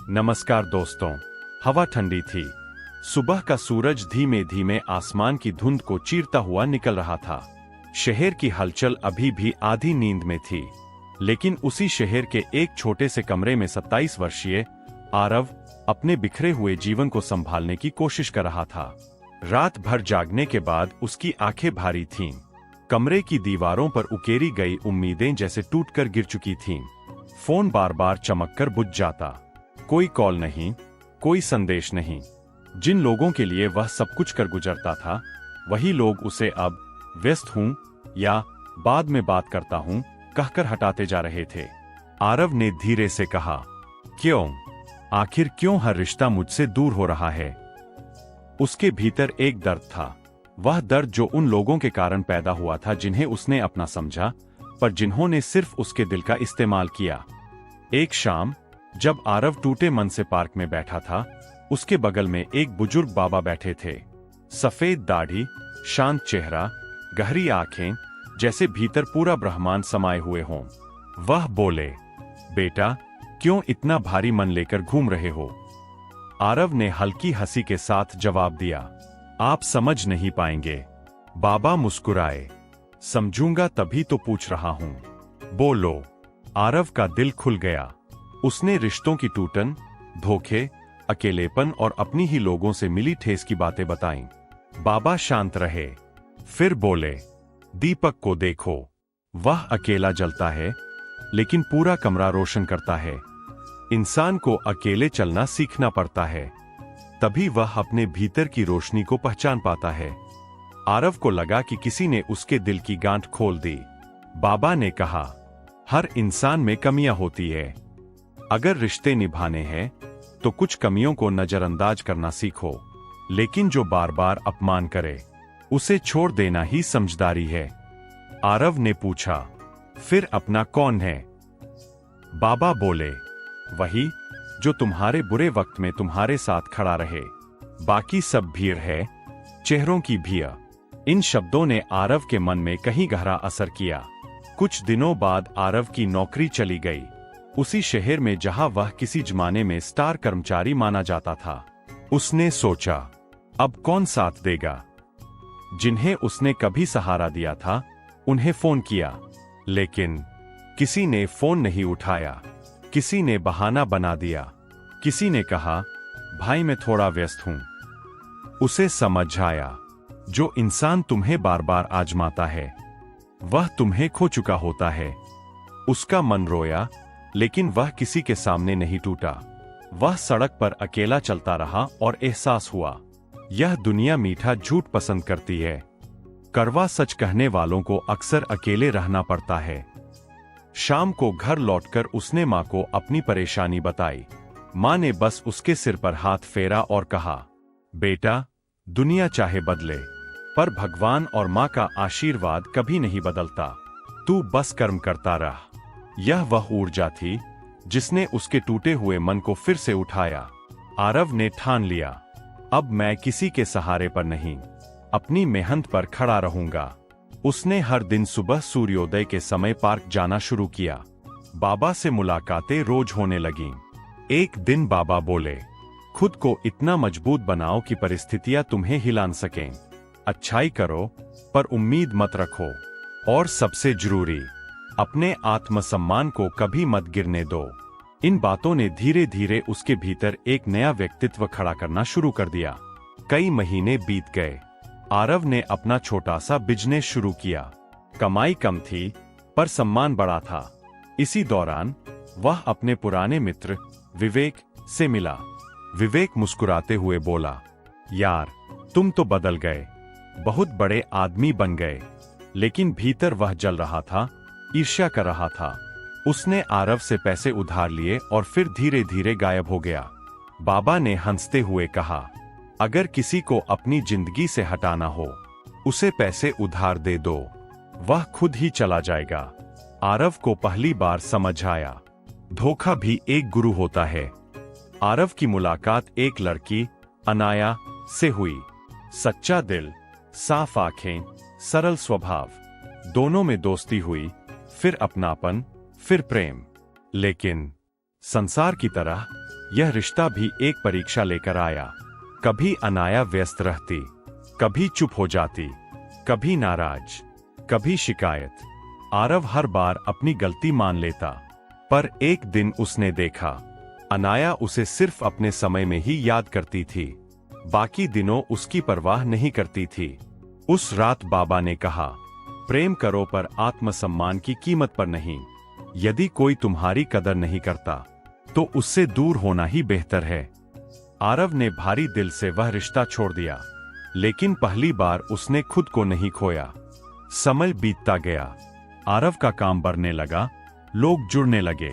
नमस्कार दोस्तों। हवा ठंडी थी। सुबह का सूरज धीमे धीमे आसमान की धुंध को चीरता हुआ निकल रहा था। शहर की हलचल अभी भी आधी नींद में थी, लेकिन उसी शहर के एक छोटे से कमरे में 27 वर्षीय आरव अपने बिखरे हुए जीवन को संभालने की कोशिश कर रहा था। रात भर जागने के बाद उसकी आंखें भारी थीं। कमरे की दीवारों पर उकेरी गई उम्मीदें जैसे टूटकर गिर चुकी थीं। फोन बार बार चमककर बुझ जाता। कोई कॉल नहीं, कोई संदेश नहीं। जिन लोगों के लिए वह सब कुछ कर गुजरता था, वही लोग उसे अब व्यस्त हूं या बाद में बात करता हूं कहकर हटाते जा रहे थे। आरव ने धीरे से कहा, क्यों? आखिर क्यों हर रिश्ता मुझसे दूर हो रहा है? उसके भीतर एक दर्द था। वह दर्द जो उन लोगों के कारण पैदा हुआ था जिन्हें उसने अपना समझा, पर जिन्होंने सिर्फ उसके दिल का इस्तेमाल किया। एक शाम जब आरव टूटे मन से पार्क में बैठा था, उसके बगल में एक बुजुर्ग बाबा बैठे थे। सफेद दाढ़ी, शांत चेहरा, गहरी आंखें, जैसे भीतर पूरा ब्रह्मांड समाये हुए हों। वह बोले, बेटा, क्यों इतना भारी मन लेकर घूम रहे हो? आरव ने हल्की हंसी के साथ जवाब दिया, आप समझ नहीं पाएंगे। बाबा मुस्कुराए, समझूंगा तभी तो पूछ रहा हूं। बोलो। आरव का दिल खुल गया। उसने रिश्तों की टूटन, धोखे, अकेलेपन और अपनी ही लोगों से मिली ठेस की बातें बताईं। बाबा शांत रहे, फिर बोले, दीपक को देखो। वह अकेला जलता है, लेकिन पूरा कमरा रोशन करता है। इंसान को अकेले चलना सीखना पड़ता है, तभी वह अपने भीतर की रोशनी को पहचान पाता है। आरव को लगा कि किसी ने उसके दिल की गांठ खोल दी। बाबा ने कहा, हर इंसान में कमियां होती है। अगर रिश्ते निभाने हैं तो कुछ कमियों को नजरअंदाज करना सीखो, लेकिन जो बार बार अपमान करे उसे छोड़ देना ही समझदारी है। आरव ने पूछा, फिर अपना कौन है? बाबा बोले, वही जो तुम्हारे बुरे वक्त में तुम्हारे साथ खड़ा रहे। बाकी सब भीड़ है, चेहरों की भीड़। इन शब्दों ने आरव के मन में कहीं गहरा असर किया। कुछ दिनों बाद आरव की नौकरी चली गई, उसी शहर में जहां वह किसी जमाने में स्टार कर्मचारी माना जाता था। उसने सोचा, अब कौन साथ देगा? जिन्हें उसने कभी सहारा दिया था उन्हें फोन किया, लेकिन किसी ने फोन नहीं उठाया। किसी ने बहाना बना दिया। किसी ने कहा, भाई मैं थोड़ा व्यस्त हूं। उसे समझ आया, जो इंसान तुम्हें बार बार आजमाता है वह तुम्हें खो चुका होता है। उसका मन रोया, लेकिन वह किसी के सामने नहीं टूटा। वह सड़क पर अकेला चलता रहा और एहसास हुआ, यह दुनिया मीठा झूठ पसंद करती है। कड़वा सच कहने वालों को अक्सर अकेले रहना पड़ता है। शाम को घर लौटकर उसने मां को अपनी परेशानी बताई। मां ने बस उसके सिर पर हाथ फेरा और कहा, बेटा, दुनिया चाहे बदले, पर भगवान और मां का आशीर्वाद कभी नहीं बदलता। तू बस कर्म करता रह। यह वह ऊर्जा थी जिसने उसके टूटे हुए मन को फिर से उठाया। आरव ने ठान लिया, अब मैं किसी के सहारे पर नहीं, अपनी मेहनत पर खड़ा रहूंगा। उसने हर दिन सुबह सूर्योदय के समय पार्क जाना शुरू किया। बाबा से मुलाकातें रोज होने लगीं। एक दिन बाबा बोले, खुद को इतना मजबूत बनाओ कि परिस्थितियां तुम्हें हिला न सकें। अच्छाई करो, पर उम्मीद मत रखो, और सबसे जरूरी, अपने आत्मसम्मान को कभी मत गिरने दो। इन बातों ने धीरे धीरे उसके भीतर एक नया व्यक्तित्व खड़ा करना शुरू कर दिया। कई महीने बीत गए। आरव ने अपना छोटा सा बिजनेस शुरू किया। कमाई कम थी, पर सम्मान बड़ा था। इसी दौरान वह अपने पुराने मित्र विवेक से मिला। विवेक मुस्कुराते हुए बोला, यार, तुम तो बदल गए, बहुत बड़े आदमी बन गए। लेकिन भीतर वह जल रहा था, ईर्ष्या कर रहा था। उसने आरव से पैसे उधार लिए और फिर धीरे धीरे गायब हो गया। बाबा ने हंसते हुए कहा, अगर किसी को अपनी जिंदगी से हटाना हो, उसे पैसे उधार दे दो, वह खुद ही चला जाएगा। आरव को पहली बार समझ आया, धोखा भी एक गुरु होता है। आरव की मुलाकात एक लड़की अनाया से हुई। सच्चा दिल, साफ आंखें, सरल स्वभाव, दोनों में दोस्ती हुई, फिर अपनापन, फिर प्रेम। लेकिन संसार की तरह यह रिश्ता भी एक परीक्षा लेकर आया। कभी अनाया व्यस्त रहती, कभी चुप हो जाती, कभी नाराज, कभी शिकायत। आरव हर बार अपनी गलती मान लेता, पर एक दिन उसने देखा अनाया उसे सिर्फ अपने समय में ही याद करती थी, बाकी दिनों उसकी परवाह नहीं करती थी। उस रात बाबा ने कहा, प्रेम करो पर आत्मसम्मान की कीमत पर नहीं। यदि कोई तुम्हारी कदर नहीं करता तो उससे दूर होना ही बेहतर है। आरव ने भारी दिल से वह रिश्ता छोड़ दिया, लेकिन पहली बार उसने खुद को नहीं खोया। समय बीतता गया, आरव का काम बढ़ने लगा, लोग जुड़ने लगे।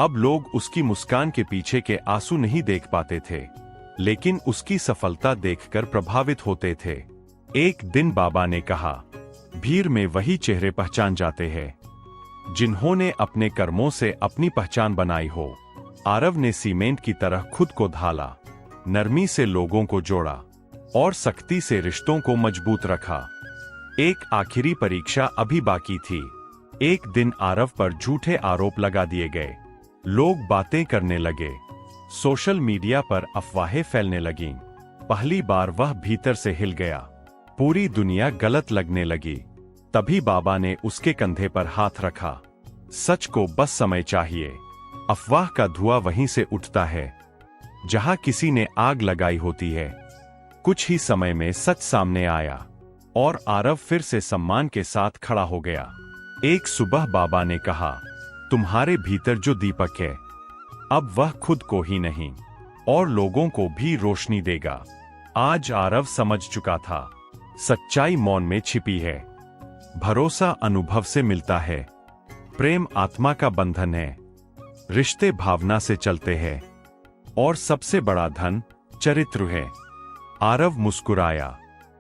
अब लोग उसकी मुस्कान के पीछे के आंसू नहीं देख पाते थे, लेकिन उसकी सफलता देखकर प्रभावित होते थे। एक दिन बाबा ने कहा, भीड़ में वही चेहरे पहचान जाते हैं जिन्होंने अपने कर्मों से अपनी पहचान बनाई हो। आरव ने सीमेंट की तरह खुद को ढाला, नरमी से लोगों को जोड़ा और सख्ती से रिश्तों को मजबूत रखा। एक आखिरी परीक्षा अभी बाकी थी। एक दिन आरव पर झूठे आरोप लगा दिए गए। लोग बातें करने लगे, सोशल मीडिया पर अफवाहें फैलने लगीं। पहली बार वह भीतर से हिल गया, पूरी दुनिया गलत लगने लगी। तभी बाबा ने उसके कंधे पर हाथ रखा। सच को बस समय चाहिए। अफवाह का धुआं वहीं से उठता है जहां किसी ने आग लगाई होती है। कुछ ही समय में सच सामने आया और आरव फिर से सम्मान के साथ खड़ा हो गया। एक सुबह बाबा ने कहा, तुम्हारे भीतर जो दीपक है, अब वह खुद को ही नहीं और लोगों को भी रोशनी देगा। आज आरव समझ चुका था, सच्चाई मौन में छिपी है, भरोसा अनुभव से मिलता है, प्रेम आत्मा का बंधन है, रिश्ते भावना से चलते हैं और सबसे बड़ा धन चरित्र है। आरव मुस्कुराया,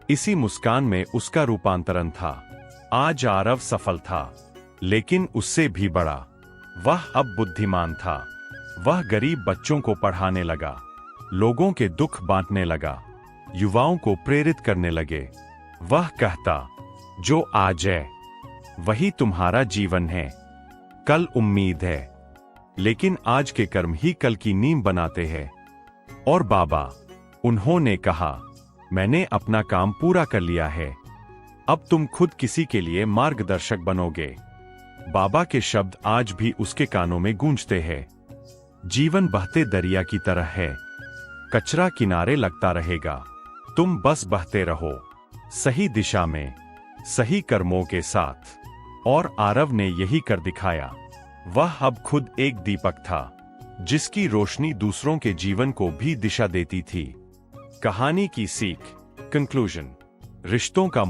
इसी मुस्कान में उसका रूपांतरण था। आज आरव सफल था, लेकिन उससे भी बड़ा। वह अब बुद्धिमान था। वह गरीब बच्चों को पढ़ाने लगा, लोगों के दुख बांटने लगा, युवाओं को प्रेरित करने लगे। वह कहता, जो आज है वही तुम्हारा जीवन है। कल उम्मीद है, लेकिन आज के कर्म ही कल की नींव बनाते हैं। और बाबा, उन्होंने कहा, मैंने अपना काम पूरा कर लिया है, अब तुम खुद किसी के लिए मार्गदर्शक बनोगे। बाबा के शब्द आज भी उसके कानों में गूंजते हैं। जीवन बहते दरिया की तरह है, कचरा किनारे लगता रहेगा, तुम बस बहते रहो, सही दिशा में, सही कर्मों के साथ। और आरव ने यही कर दिखाया। वह अब खुद एक दीपक था, जिसकी रोशनी दूसरों के जीवन को भी दिशा देती थी। कहानी की सीख, कंक्लूजन। रिश्तों का